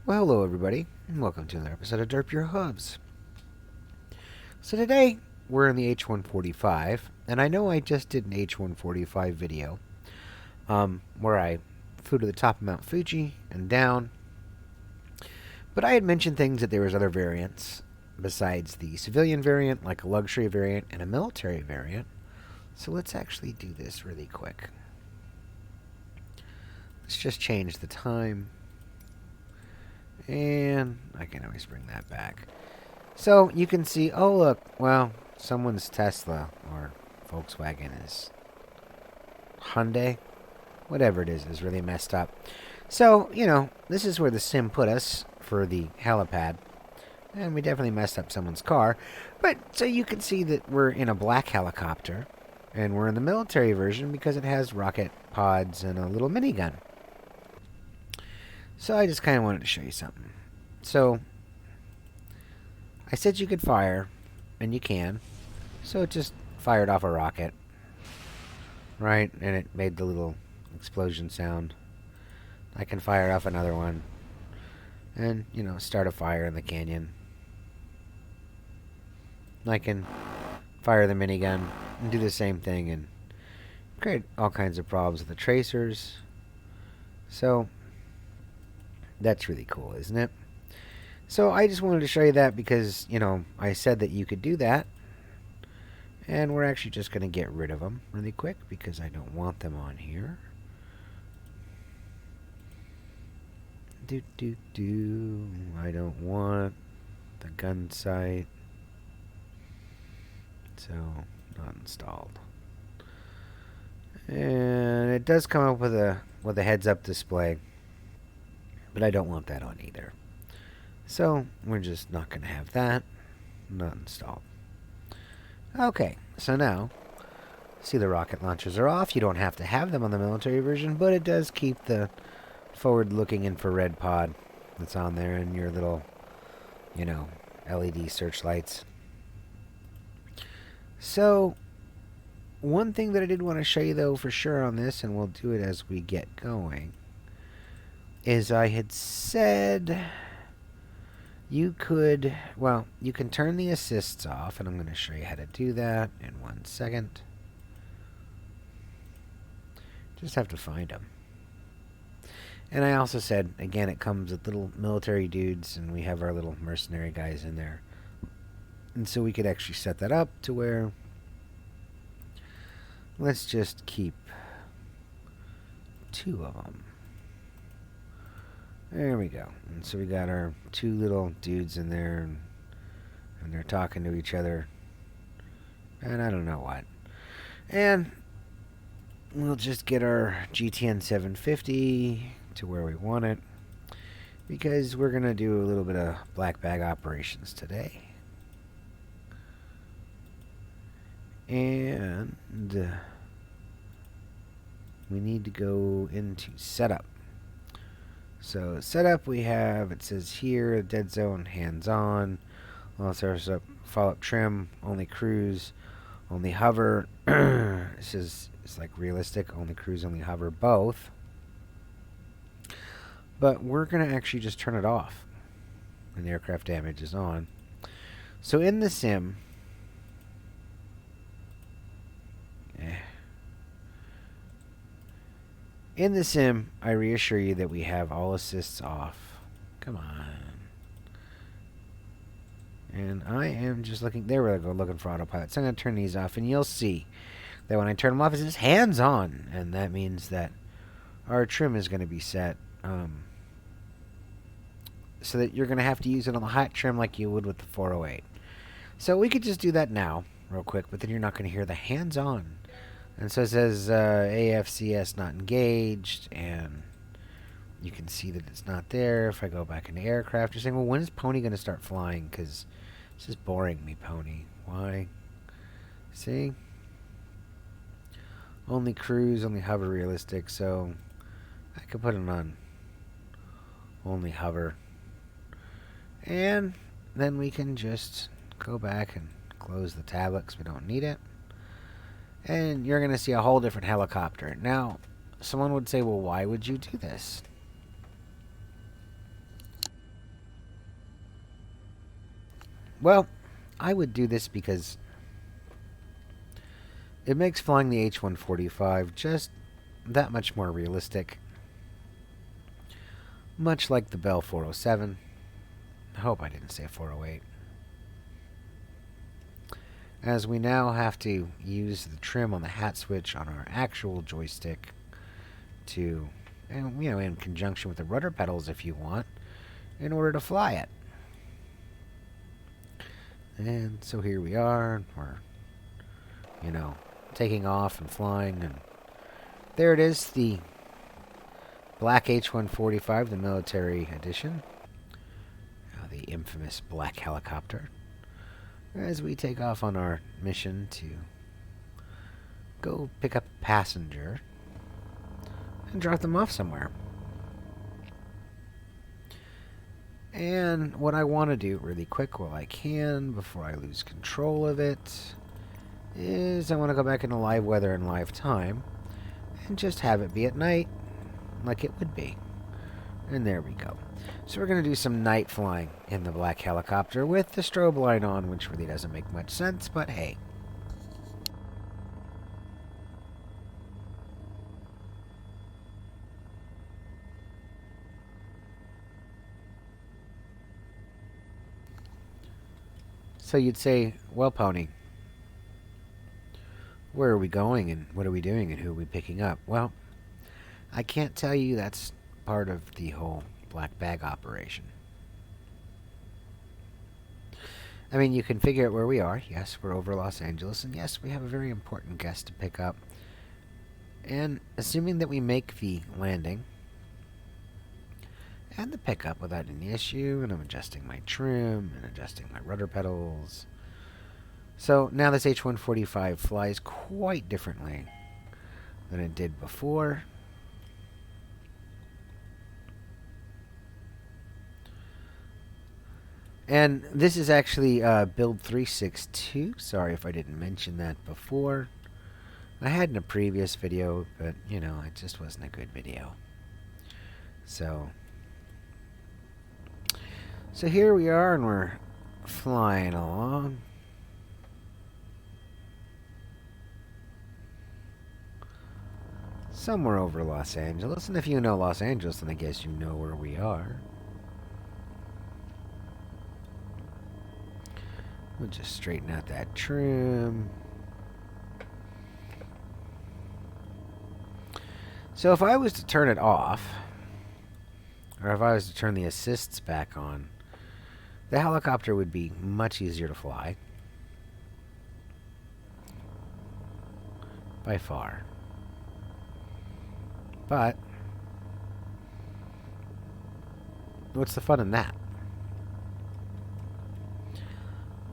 Well, hello everybody, and welcome to another episode of Derp Your Hooves. So today, we're in the H-145, and I know I just did an H-145 video, where I flew to the top of Mount Fuji and down, but I had mentioned things that there was other variants besides the civilian variant, like a luxury variant and a military variant. So let's actually do this really quick. Let's just change the time. And I can always bring that back. So you can see, oh look, well, someone's Tesla or Volkswagen is Hyundai, whatever it is really messed up. So, this is where the sim put us for the helipad. And we definitely messed up someone's car. But, so you can see that we're in a black helicopter. And we're in the military version because it has rocket pods and a little minigun. So I just kind of wanted to show you something. So I said you could fire, and you can. So it just fired off a rocket. Right? And it made the little explosion sound. I can fire off another one. And, start a fire in the canyon. I can fire the minigun and do the same thing and create all kinds of problems with the tracers. So that's really cool, isn't it? So I just wanted to show you that because, I said that you could do that. And we're actually just going to get rid of them really quick because I don't want them on here. I don't want the gun sight. So, not installed. And it does come up with a heads-up display. But I don't want that on either. So, we're just not going to have that. Not installed. Okay, so now, see the rocket launchers are off. You don't have to have them on the military version, but it does keep the forward-looking infrared pod that's on there and your little, LED searchlights. So, one thing that I did want to show you, though, for sure on this, and we'll do it as we get going, is I had said you could, you can turn the assists off, and I'm going to show you how to do that in 1 second. Just have to find them. And I also said, again, it comes with little military dudes, and we have our little mercenary guys in there. And so we could actually set that up to where, let's just keep 2 of them. There we go. And so we got our 2 little dudes in there, and they're talking to each other. And I don't know what. And we'll just get our GTN 750 to where we want it, because we're going to do a little bit of black bag operations today. And we need to go into setup. So setup, we have, it says here, dead zone, hands on, follow up trim, only cruise, only hover. It says it's like realistic, only cruise, only hover, both. But we're going to actually just turn it off when the aircraft damage is on. So in the sim, I reassure you that we have all assists off. Come on. And I am just looking, there we go, looking for autopilot. So I'm going to turn these off, and you'll see that when I turn them off, it says hands on. And that means that our trim is going to be set so that you're going to have to use it on the hot trim like you would with the 408. So we could just do that now, real quick, but then you're not going to hear the hands on. And so it says AFCS not engaged, and you can see that it's not there. If I go back into aircraft, you're saying, well, when is Pony going to start flying? Because this is boring me, Pony. Why? See? Only cruise, only hover realistic, so I could put it on only hover. And then we can just go back and close the tablet because we don't need it. And you're going to see a whole different helicopter. Now, someone would say, well, why would you do this? Well, I would do this because it makes flying the H-145 just that much more realistic. Much like the Bell 407. I hope I didn't say 408. As we now have to use the trim on the hat switch on our actual joystick to, and in conjunction with the rudder pedals if you want, in order to fly it. And so here we are, we're, taking off and flying, and there it is, the black H-145, the military edition. The infamous black helicopter. As we take off on our mission to go pick up a passenger and drop them off somewhere. And what I want to do really quick while I can, before I lose control of it, is I want to go back into live weather and live time and just have it be at night like it would be. And there we go. So we're going to do some night flying in the black helicopter with the strobe light on, which really doesn't make much sense, but hey. So you'd say, well, Pony, where are we going and what are we doing and who are we picking up? Well, I can't tell you. That's part of the whole black bag operation. I mean, you can figure out where we are. Yes, we're over Los Angeles, and yes, we have a very important guest to pick up. And assuming that we make the landing and the pickup without any issue, and I'm adjusting my trim and adjusting my rudder pedals. So now this H-145 flies quite differently than it did before. And this is actually build 362. Sorry if I didn't mention that before. I had in a previous video, but, it just wasn't a good video. So here we are, and we're flying along. Somewhere over Los Angeles. And if you know Los Angeles, then I guess you know where we are. We'll just straighten out that trim. So if I was to turn it off, or if I was to turn the assists back on, the helicopter would be much easier to fly. By far. But what's the fun in that?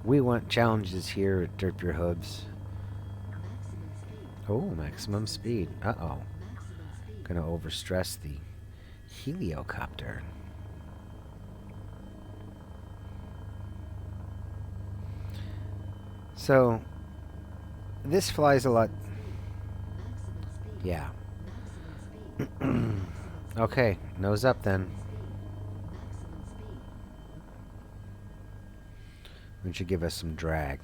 We want challenges here at Derp Your Hooves. Oh, maximum speed. Uh-oh. Gonna overstress the heliocopter. So, this flies a lot. Yeah. Okay, nose up then. Which should give us some drag.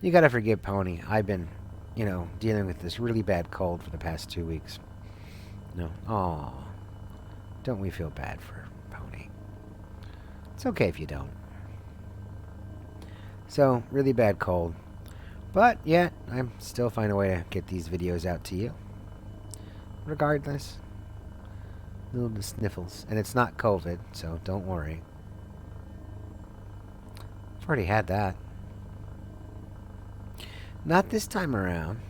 You gotta forgive Pony. I've been, dealing with this really bad cold for the past 2 weeks. No. Aw. Don't we feel bad for Pony? It's okay if you don't. So, really bad cold. But, yeah, I'm still finding a way to get these videos out to you. Regardless. Little bit of sniffles. And it's not COVID, so don't worry. I've already had that. Not this time around.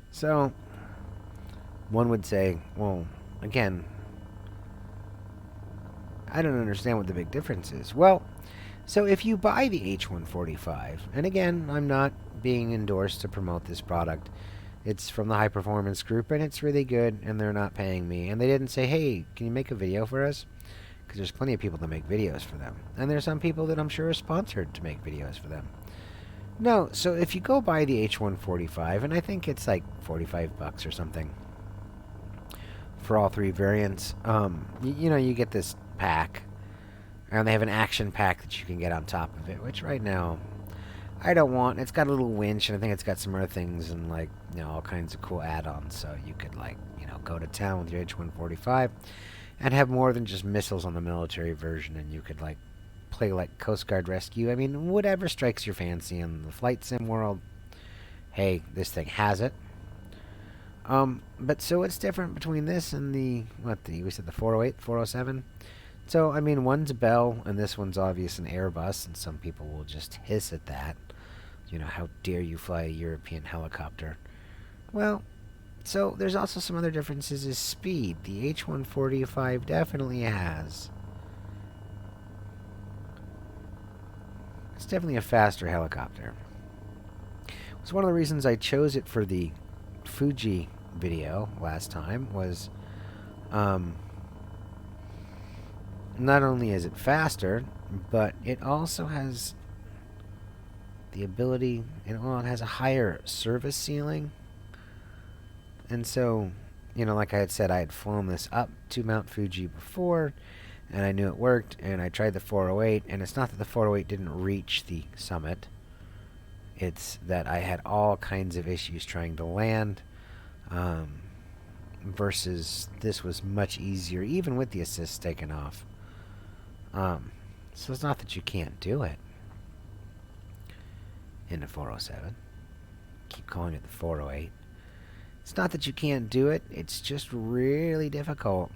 So, one would say, well, again, I don't understand what the big difference is. Well, so if you buy the H-145, and again, I'm not being endorsed to promote this product. It's from the High Performance Group, and it's really good, and they're not paying me. And they didn't say, hey, can you make a video for us? Because there's plenty of people that make videos for them. And there's some people that I'm sure are sponsored to make videos for them. No, so if you go buy the H145, and I think it's like $45 or something for all three variants, you know, you get this pack, and they have an action pack that you can get on top of it, which right now I don't want. It's got a little winch, and I think it's got some other things and, like, you know, all kinds of cool add-ons, so you could, like, you know, go to town with your H145 and have more than just missiles on the military version, and you could, like, play like Coast Guard Rescue. I mean, whatever strikes your fancy in the flight sim world, hey, this thing has it. But so what's different between this and we said the 408, 407? So, I mean, one's a Bell, and this one's obvious an Airbus, and some people will just hiss at that. You know, how dare you fly a European helicopter? Well, so there's also some other differences is speed. The H-145 definitely has. It's definitely a faster helicopter. It's one of the reasons I chose it for the Fuji video last time was not only is it faster, but it also has the ability, it has a higher service ceiling. And so, you know, like I had said, I had flown this up to Mount Fuji before, and I knew it worked, and I tried the 408, and it's not that the 408 didn't reach the summit. It's that I had all kinds of issues trying to land, versus this was much easier, even with the assist taken off. So it's not that you can't do it in the 407. Keep calling it the 408. It's not that you can't do it, it's just really difficult.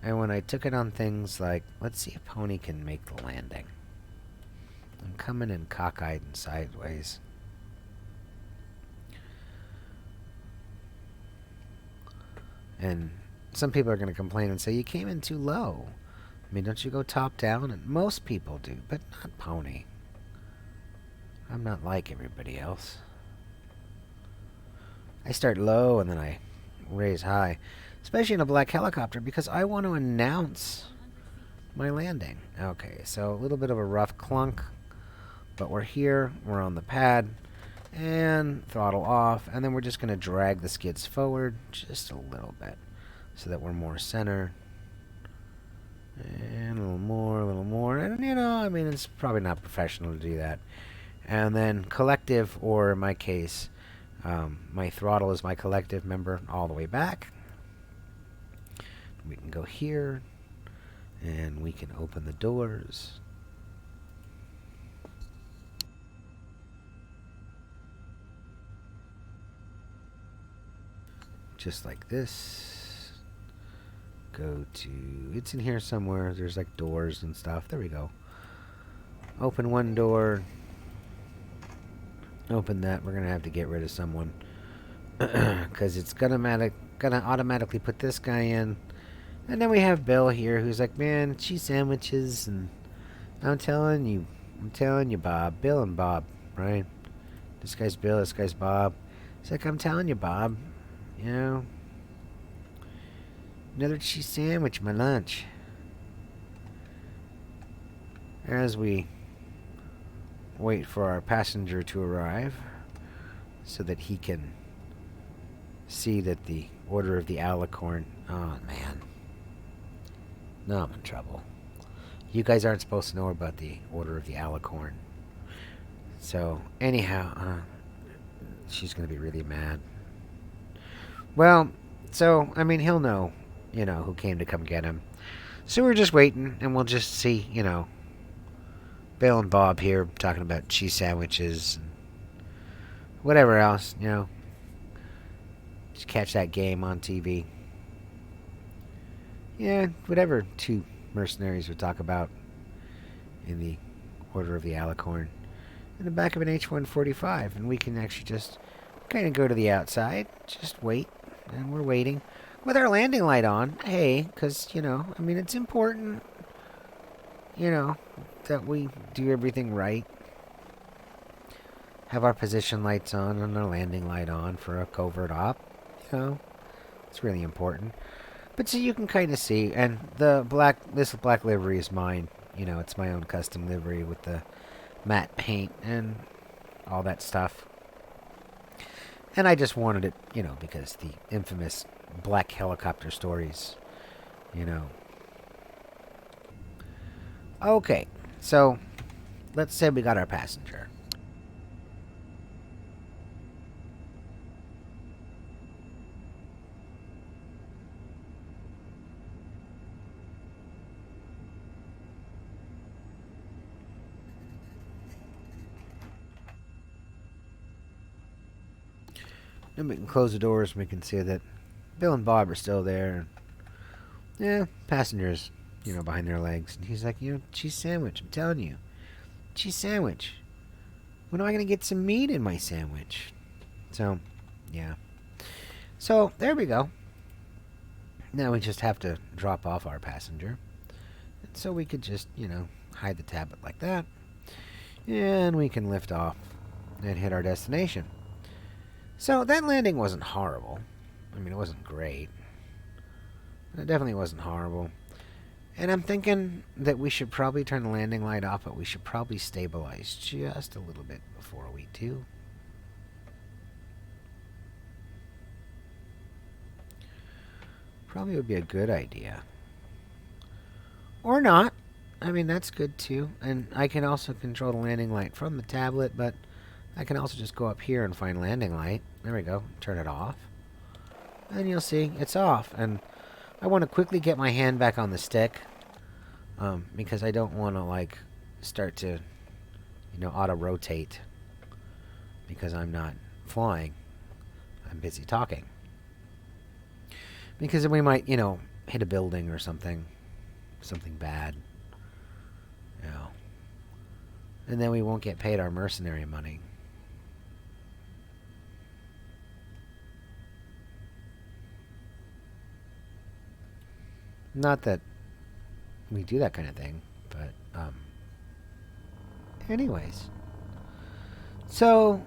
And when I took it on things like, let's see if Pony can make the landing. I'm coming in cockeyed and sideways. And some people are going to complain and say, you came in too low. I mean, don't you go top down? And most people do, but not Pony. I'm not like everybody else. I start low and then I raise high. Especially in a black helicopter, because I want to announce my landing. Okay, so a little bit of a rough clunk. But we're here, we're on the pad, and throttle off, and then we're just going to drag the skids forward just a little bit so that we're more center. And a little more, and you know, I mean, it's probably not professional to do that. And then collective, or in my case, my throttle is my collective member all the way back. We can go here, and we can open the doors. Just like this. Go to, it's in here somewhere. There's like doors and stuff. There we go. Open one door. Open that. We're gonna have to get rid of someone because it's gonna automatically put this guy in. And then we have Bill here, who's like, man, cheese sandwiches, and I'm telling you, Bob, Bill and Bob, right? This guy's Bill, this guy's Bob. It's like, I'm telling you, Bob, you know, another cheese sandwich, my lunch. As we wait for our passenger to arrive, so that he can see that the Order of the Alicorn. Oh man. No, I'm in trouble. You guys aren't supposed to know about the Order of the Alicorn. So, anyhow, she's going to be really mad. Well, so, I mean, he'll know, you know, who came to come get him. So we're just waiting, and we'll just see, you know, Bill and Bob here talking about cheese sandwiches and whatever else, you know. Just catch that game on TV. Yeah, whatever two mercenaries would talk about in the Order of the Alicorn. In the back of an H-145, and we can actually just kind of go to the outside, just wait, and we're waiting with our landing light on. Hey, because, you know, I mean, it's important, you know, that we do everything right. Have our position lights on and our landing light on for a covert op. You know, it's really important. But so you can kind of see, and this black livery is mine. You know, it's my own custom livery with the matte paint and all that stuff. And I just wanted it, because the infamous black helicopter stories, you know. Okay, so let's say we got our passenger. Then we can close the doors and we can see that Bill and Bob are still there. Yeah, passengers, behind their legs. And he's like, cheese sandwich, I'm telling you. Cheese sandwich. When am I going to get some meat in my sandwich? So, yeah. So, there we go. Now we just have to drop off our passenger. And so we could just, hide the tablet like that. And we can lift off and hit our destination. So that landing wasn't horrible. I mean, it wasn't great. But it definitely wasn't horrible. And I'm thinking that we should probably turn the landing light off, but we should probably stabilize just a little bit before we do. Probably would be a good idea. Or not. I mean, that's good too. And I can also control the landing light from the tablet, but I can also just go up here and find landing light. There we go. Turn it off. And you'll see it's off. And I want to quickly get my hand back on the stick. Because I don't want to, start to, auto-rotate. Because I'm not flying. I'm busy talking. Because we might, hit a building or something. Something bad. And then we won't get paid our mercenary money. Not that we do that kind of thing, but, anyways. So,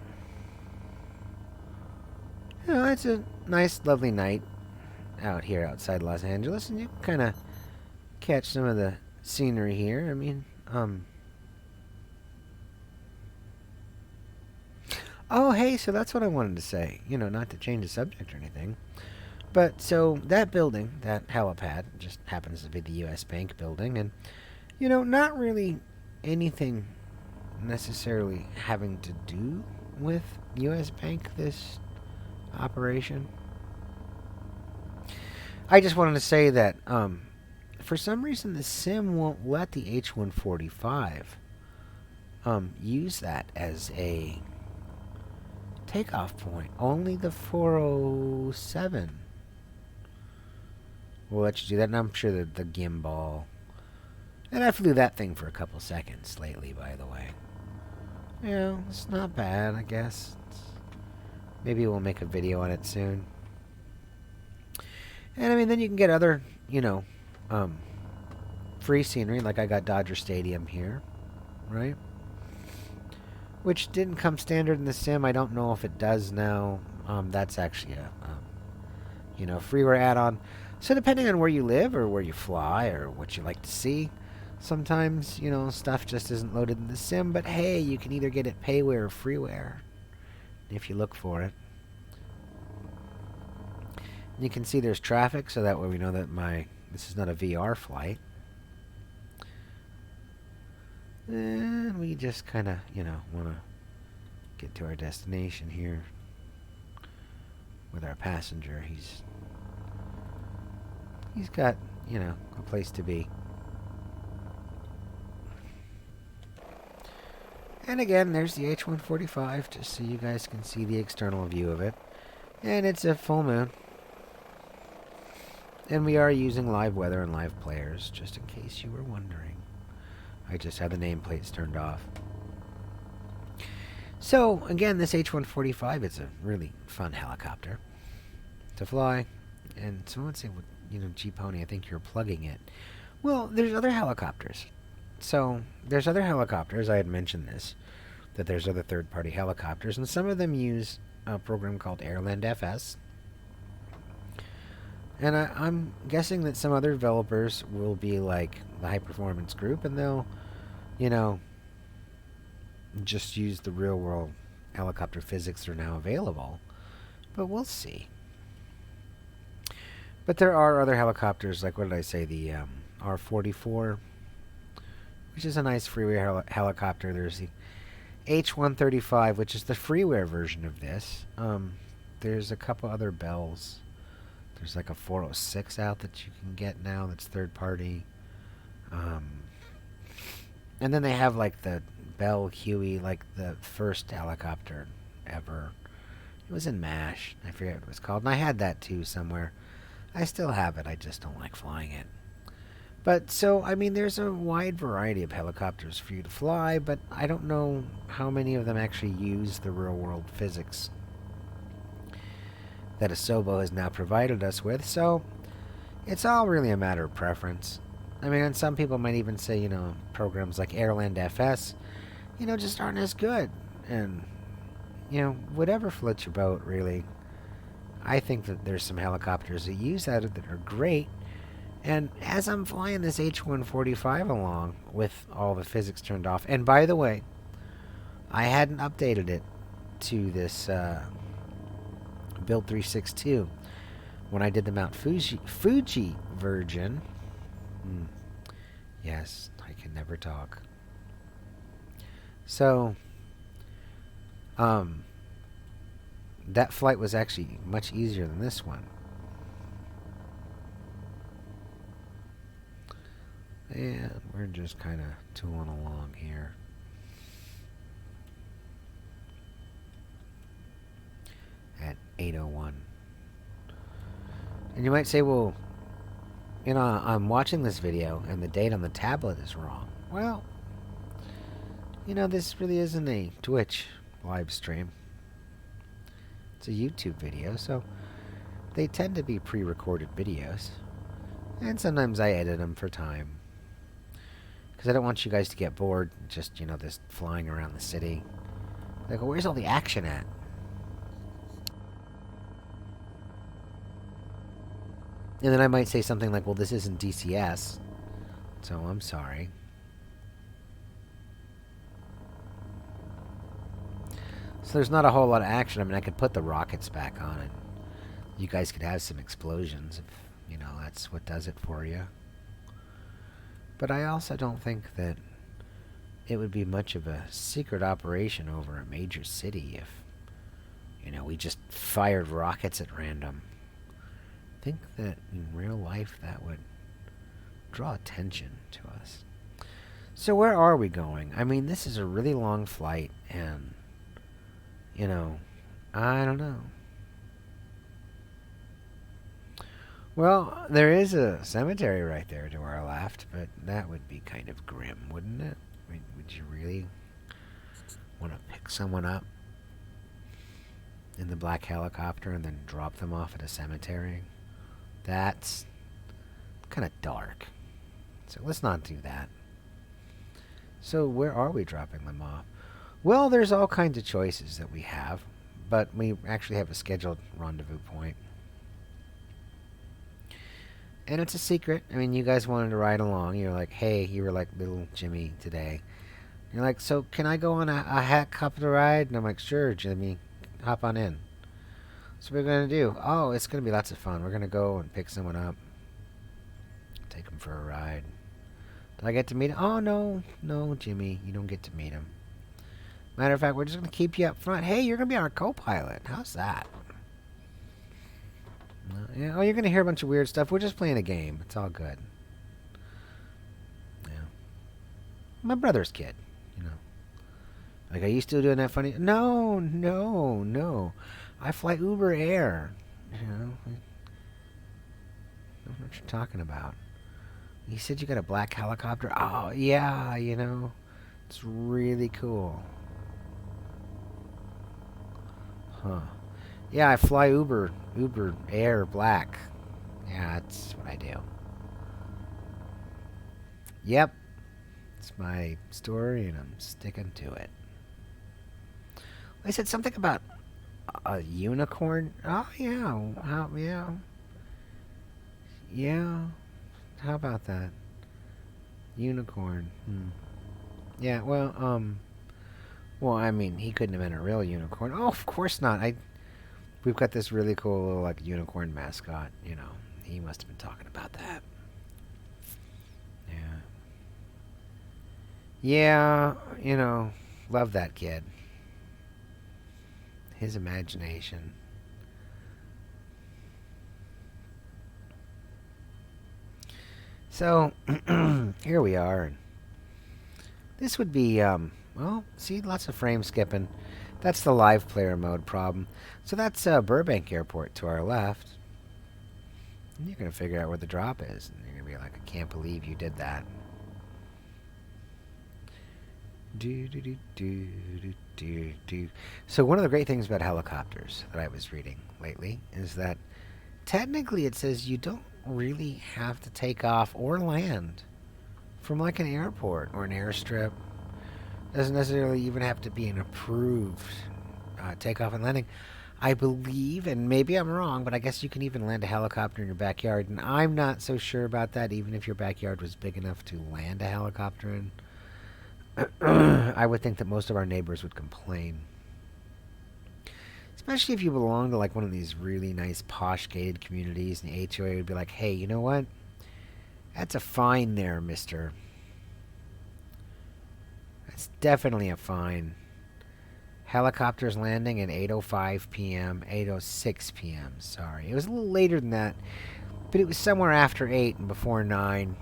it's a nice, lovely night out here outside Los Angeles, and you can kind of catch some of the scenery here. I mean, oh, hey, so that's what I wanted to say. Not to change the subject or anything. But, so, that building, that helipad, just happens to be the U.S. Bank building. And, not really anything necessarily having to do with U.S. Bank, this operation. I just wanted to say that, for some reason, the sim won't let the H-145 use that as a takeoff point. Only the 407 will let you do that, and I'm sure that the gimbal. And I flew that thing for a couple seconds lately, by the way. It's not bad, I guess. Maybe we'll make a video on it soon. And I mean, then you can get other, free scenery, like I got Dodger Stadium here, right? Which didn't come standard in the sim. I don't know if it does now. That's actually a, freeware add-on. So depending on where you live or where you fly or what you like to see, sometimes, stuff just isn't loaded in the sim. But hey, you can either get it payware or freeware if you look for it. And you can see there's traffic, so that way we know that this is not a VR flight. And we just kind of, want to get to our destination here with our passenger. He's got, a place to be. And again, there's the H-145, just so you guys can see the external view of it. And it's a full moon. And we are using live weather and live players, just in case you were wondering. I just had the nameplates turned off. So, again, this H-145, it's a really fun helicopter to fly. And someone would say, well, G-Pony, I think you're plugging it. Well, there's other helicopters. So, there's other helicopters, I had mentioned this, that there's other third-party helicopters, and some of them use a program called Airland FS. And I'm guessing that some other developers will be like the High Performance Group, and they'll, just use the real world helicopter physics that are now available. But we'll see. But there are other helicopters, like what did I say, the R-44, which is a nice freeware helicopter. There's the H-135, which is the freeware version of this. There's a couple other Bells. There's like a 406 out that you can get now that's third party. And then they have like the Bell Huey, like the first helicopter ever. It was in MASH. I forget what it was called. And I had that too somewhere. I still have it. I just don't like flying it. But so, I mean, there's a wide variety of helicopters for you to fly, but I don't know how many of them actually use the real world physics that Asobo has now provided us with. So it's all really a matter of preference. I mean, and some people might even say, programs like Airland FS, just aren't as good. And, whatever floats your boat, really. I think that there's some helicopters that use that are great. And as I'm flying this H-145 along with all the physics turned off, and by the way, I hadn't updated it to this Build 362 when I did the Mount Fuji version. Yes, I can never talk. So, that flight was actually much easier than this one. And we're just kind of tooling along here. At 8:01. And you might say, well, I'm watching this video and the date on the tablet is wrong. Well, this really isn't a Twitch live stream. It's a YouTube video, so they tend to be pre-recorded videos. And sometimes I edit them for time. Because I don't want you guys to get bored just, this flying around the city. Like, where's all the action at? And then I might say something like, well, this isn't DCS, so I'm sorry. So there's not a whole lot of action. I mean, I could put the rockets back on and you guys could have some explosions if, that's what does it for you. But I also don't think that it would be much of a secret operation over a major city if, we just fired rockets at random. I think that in real life that would draw attention to us. So where are we going? I mean, this is a really long flight, and, I don't know. Well, there is a cemetery right there to our left, but that would be kind of grim, wouldn't it? I mean, would you really want to pick someone up in the black helicopter and then drop them off at a cemetery? That's kind of dark. So let's not do that. So where are we dropping them off? Well, there's all kinds of choices that we have, but we actually have a scheduled rendezvous point. And it's a secret. I mean, you guys wanted to ride along. You're like, hey, you were like little Jimmy today. You're like, so can I go on a helicopter ride? And I'm like, sure, Jimmy. Hop on in. So what we're going to do? Oh, it's going to be lots of fun. We're going to go and pick someone up. Take them for a ride. Do I get to meet him? Oh, no. No, Jimmy. You don't get to meet him. Matter of fact, we're just going to keep you up front. Hey, you're going to be our co-pilot. How's that? Yeah. Oh, you're going to hear a bunch of weird stuff. We're just playing a game. It's all good. Yeah. My brother's kid, Like, are you still doing that funny? No, no, no. I fly Uber Air. I don't know what you're talking about. You said you got a black helicopter? Oh, yeah, It's really cool. Huh. Yeah, I fly Uber Air Black. Yeah, that's what I do. Yep. It's my story, and I'm sticking to it. I said something about a unicorn. Oh, yeah. Yeah. Yeah. How about that? Unicorn. Yeah, well, Well, I mean, he couldn't have been a real unicorn. Oh, of course not. We've got this really cool little, like, unicorn mascot. You know, he must have been talking about that. Yeah. Yeah, you know, love that kid. His imagination. So, here we are. And this would be, well, see, lots of frame skipping. That's the live player mode problem. So that's Burbank Airport to our left. And you're going to figure out where the drop is. And you're going to be like, I can't believe you did that. Do, do, do, do, do, do, do. So one of the great things about helicopters that I was reading lately is that technically it says you don't really have to take off or land from like an airport or an airstrip. Doesn't necessarily even have to be an approved takeoff and landing. I believe, and maybe I'm wrong, but I guess you can even land a helicopter in your backyard. And I'm not so sure about that, even if your backyard was big enough to land a helicopter in. I would think that most of our neighbors would complain. Especially if you belong to like one of these really nice posh gated communities, and the HOA would be like, hey, you know what? That's a fine there, mister. That's definitely a fine. Helicopters landing at 8:05 p.m., 8:06 p.m. Sorry. It was a little later than that, but it was somewhere after 8 and before 9.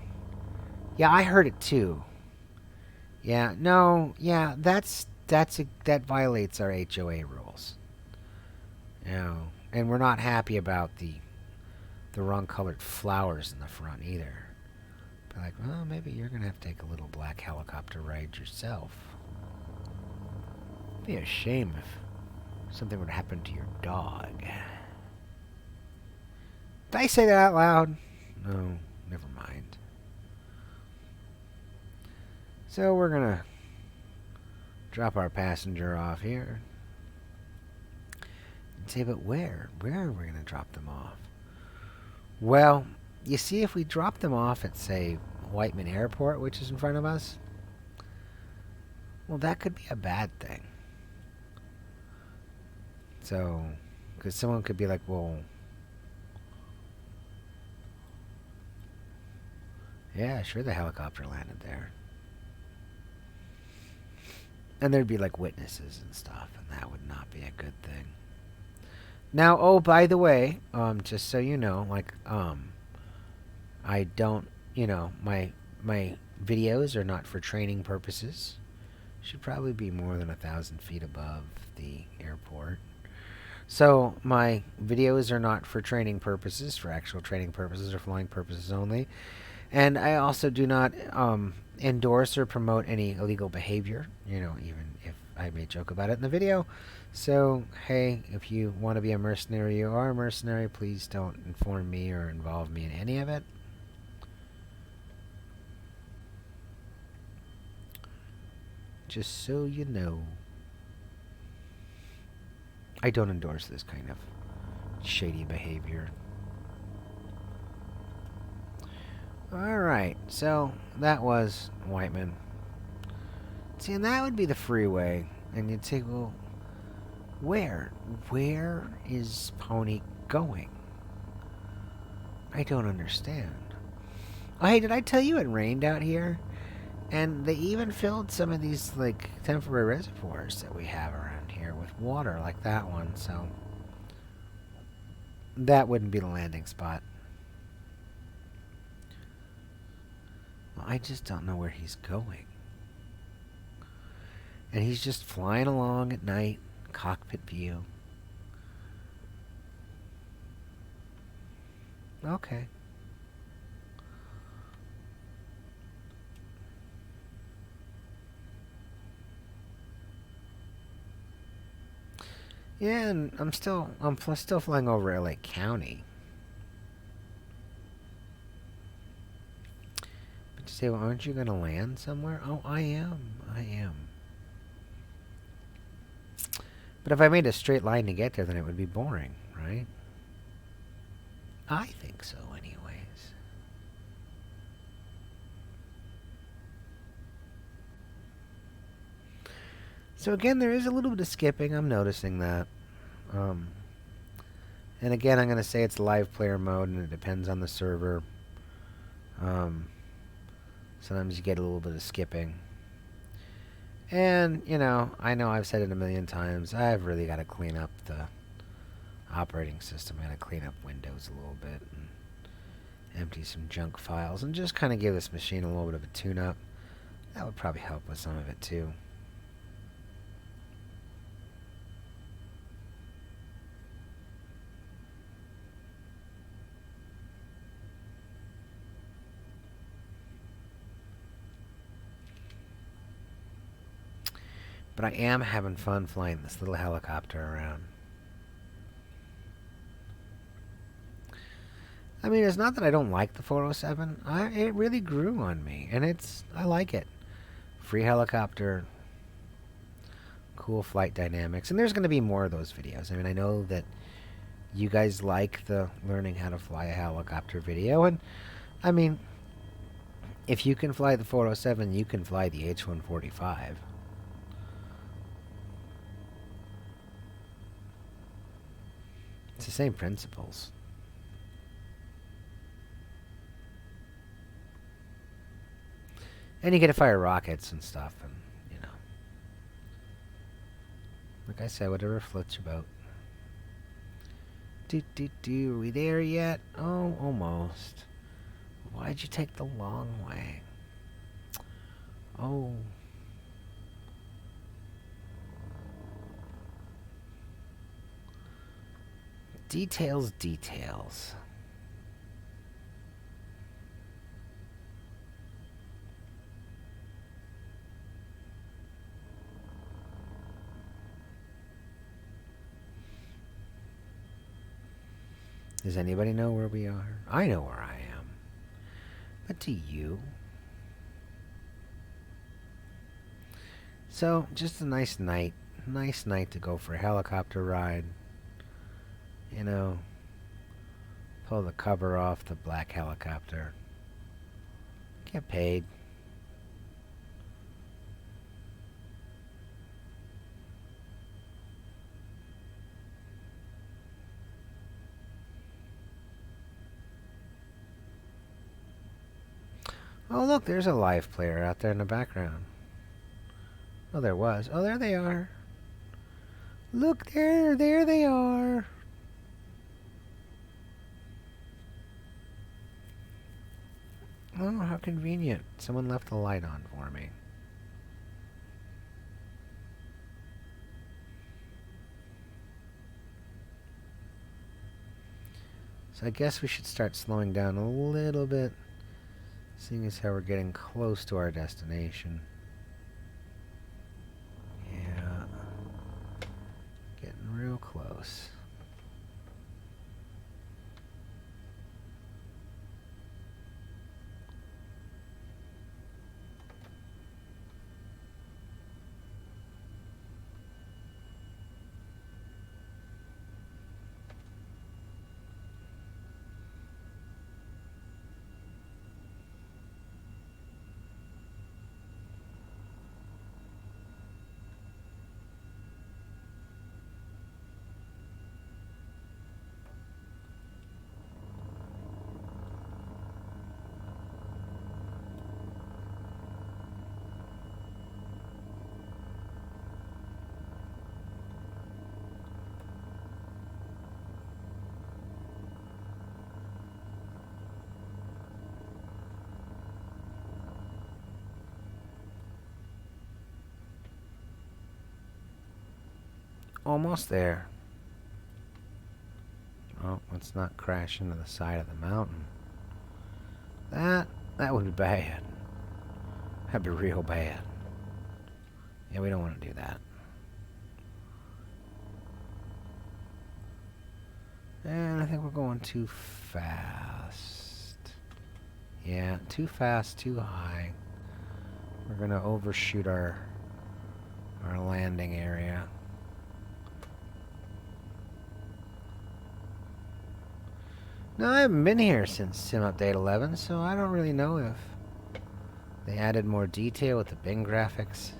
Yeah, I heard it too. Yeah, no, yeah, that violates our HOA rules. You know, and we're not happy about the wrong colored flowers in the front either. Be like, well, maybe you're gonna have to take a little black helicopter ride yourself. It'd be a shame if something would happen to your dog. Did I say that out loud? No, never mind. So we're gonna drop our passenger off here. And say, but where? Where are we gonna drop them off? Well, you see, if we drop them off at, say, Whiteman Airport, which is in front of us, well, that could be a bad thing. So, because someone could be like, well, yeah, sure, the helicopter landed there. And there'd be like witnesses and stuff, and that would not be a good thing. Now, oh, by the way, just so you know, like, I don't, my videos are not for training purposes. Should probably be more than 1,000 feet above the airport. So my videos are not for training purposes, for actual training purposes or flying purposes only. And I also do not endorse or promote any illegal behavior, even if I may joke about it in the video. So, hey, if you want to be a mercenary, you are a mercenary, please don't inform me or involve me in any of it. Just so you know. I don't endorse this kind of shady behavior. Alright, so that was Whiteman. See, and that would be the freeway. And you'd say, well, where? Where is Pony going? I don't understand. Oh, hey, did I tell you it rained out here? And they even filled some of these, like, temporary reservoirs that we have around here with water, like that one, so that wouldn't be the landing spot. Well, I just don't know where he's going. And he's just flying along at night, cockpit view. Okay. Yeah, and I'm still flying over LA County. But you say, well, aren't you gonna land somewhere? Oh, I am. But if I made a straight line to get there, then it would be boring, right? I think so, anyways. So again, there is a little bit of skipping. I'm noticing that. And again, I'm going to say it's live player mode, and it depends on the server. Sometimes you get a little bit of skipping. And, I know I've said it a million times. I've really got to clean up the operating system. I got to clean up Windows a little bit and empty some junk files and just kind of give this machine a little bit of a tune-up. That would probably help with some of it, too. But I am having fun flying this little helicopter around. I mean, it's not that I don't like the 407. It really grew on me, and I like it. Free helicopter, cool flight dynamics, and there's going to be more of those videos. I mean, I know that you guys like the learning how to fly a helicopter video, and I mean, if you can fly the 407, you can fly the H-145. It's the same principles. And you get to fire rockets and stuff, and, like I said, whatever floats your boat. Are we there yet? Oh, almost. Why'd you take the long way? Oh. Details, details. Does anybody know where we are? I know where I am. But do you? So, just a nice night. Nice night to go for a helicopter ride. Pull the cover off the black helicopter. Get paid. Oh, look, there's a live player out there in the background. Oh, there was. Oh, there they are. Look, there they are. Oh, how convenient. Someone left the light on for me. So I guess we should start slowing down a little bit, seeing as how we're getting close to our destination. Yeah. Getting real close. Almost there. Oh, let's not crash into the side of the mountain. That would be bad. That'd be real bad. Yeah, we don't want to do that. And I think we're going too fast. Yeah, too fast, too high. We're going to overshoot our landing area. No, I haven't been here since Sim Update 11, so I don't really know if they added more detail with the Bing graphics.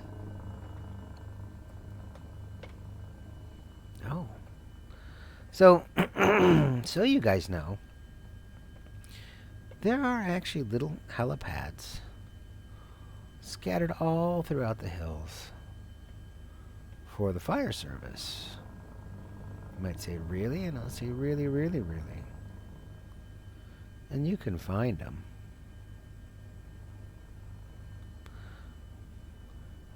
So, so you guys know, there are actually little helipads scattered all throughout the hills for the fire service. You might say, really? And I'll say, really, really, really. And you can find them.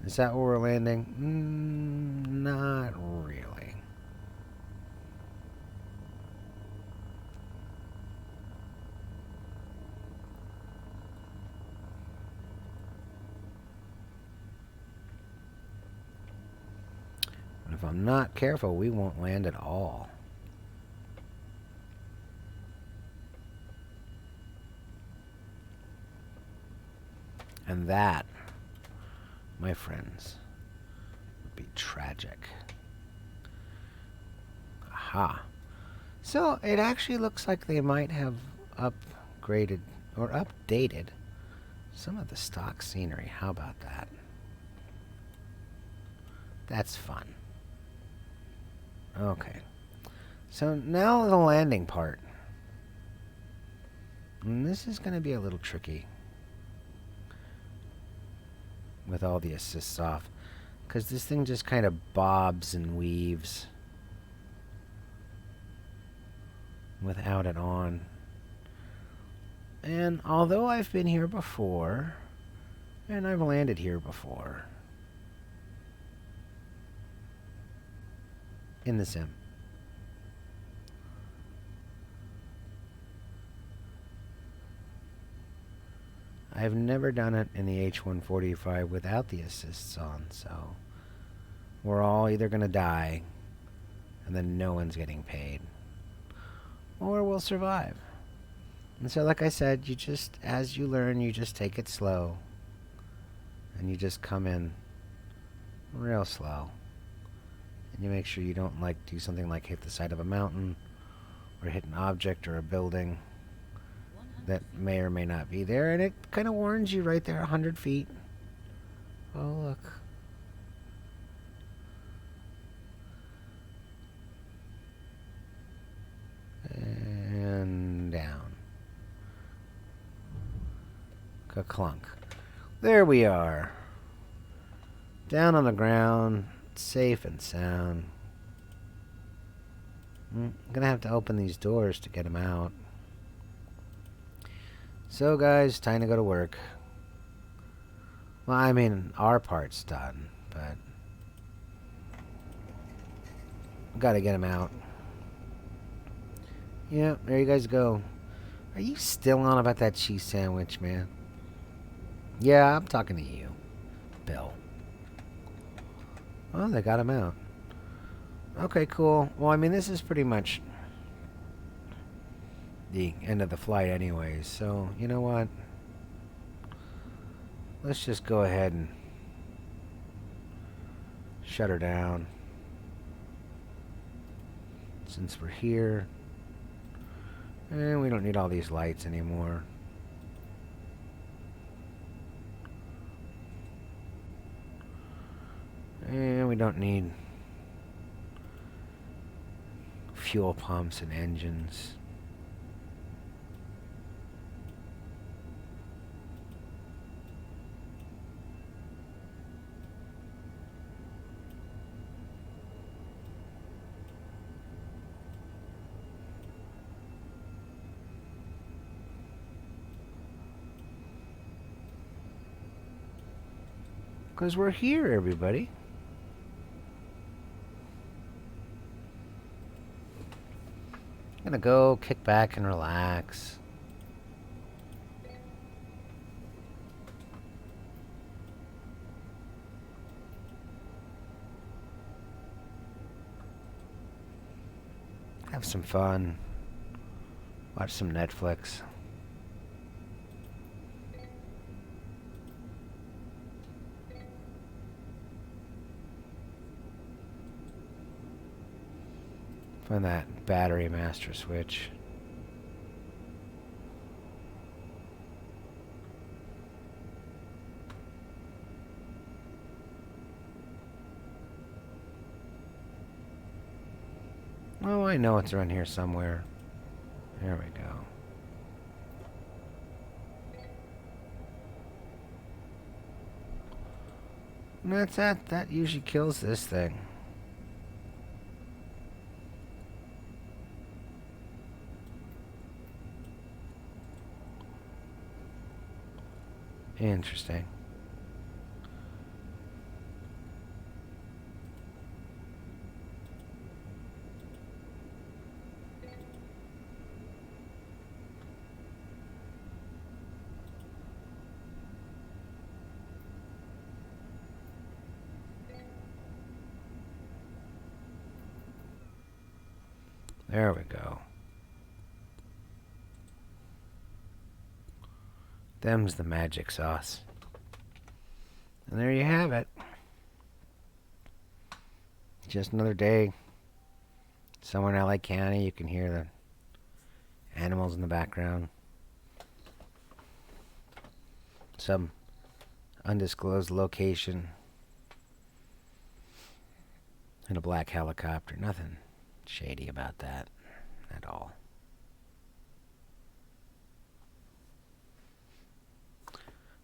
Is that where we're landing? Not really. But if I'm not careful, we won't land at all. And that, my friends, would be tragic. Aha. So it actually looks like they might have upgraded or updated some of the stock scenery. How about that? That's fun. Okay. So now the landing part. And this is going to be a little tricky with all the assists off, because this thing just kind of bobs and weaves without it on. And although I've been here before, and I've landed here before in the sim, I've never done it in the H145 without the assists on, so we're all either going to die and then no one's getting paid, or we'll survive. And so like I said, you just, as you learn, you just take it slow, and you just come in real slow, and you make sure you don't do something like hit the side of a mountain or hit an object or a building that may or may not be there, and it kind of warns you right there, 100 feet. Oh, look. And down. Ka-clunk. There we are. Down on the ground, safe and sound. I'm gonna have to open these doors to get them out. So guys, time to go to work. Well, I mean, our part's done, but gotta get them out. Yeah, there you guys go. Are you still on about that cheese sandwich, man? Yeah, I'm talking to you, Bill. Oh, they got him out. Okay, cool. Well, I mean, this is pretty much the end of the flight anyways, so you know what? Let's just go ahead and shut her down. Since we're here. And we don't need all these lights anymore. And we don't need fuel pumps and engines. Because we're here, everybody. I'm gonna go kick back and relax. Have some fun. Watch some Netflix. Find that battery master switch. Oh, I know it's around here somewhere. There we go. And that's that. That usually kills this thing. Interesting. There we go. Them's the magic sauce. And there you have it. Just another day. Somewhere in LA County, you can hear the animals in the background. Some undisclosed location. And a black helicopter. Nothing shady about that at all.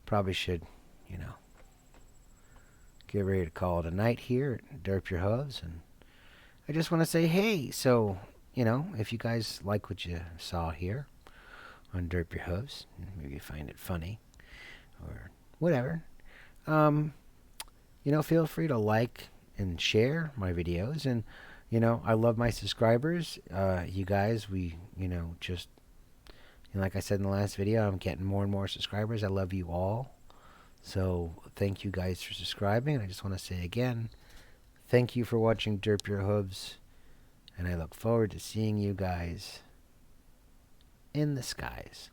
Probably should, get ready to call it a night here at Derp Your Hooves. And I just want to say, hey, so, if you guys like what you saw here on Derp Your Hooves, maybe you find it funny or whatever, feel free to like and share my videos. And, I love my subscribers. You guys, just, like I said in the last video, I'm getting more and more subscribers. I love you all. So thank you guys for subscribing. And I just want to say again, thank you for watching Derp Your Hooves. And I look forward to seeing you guys in the skies.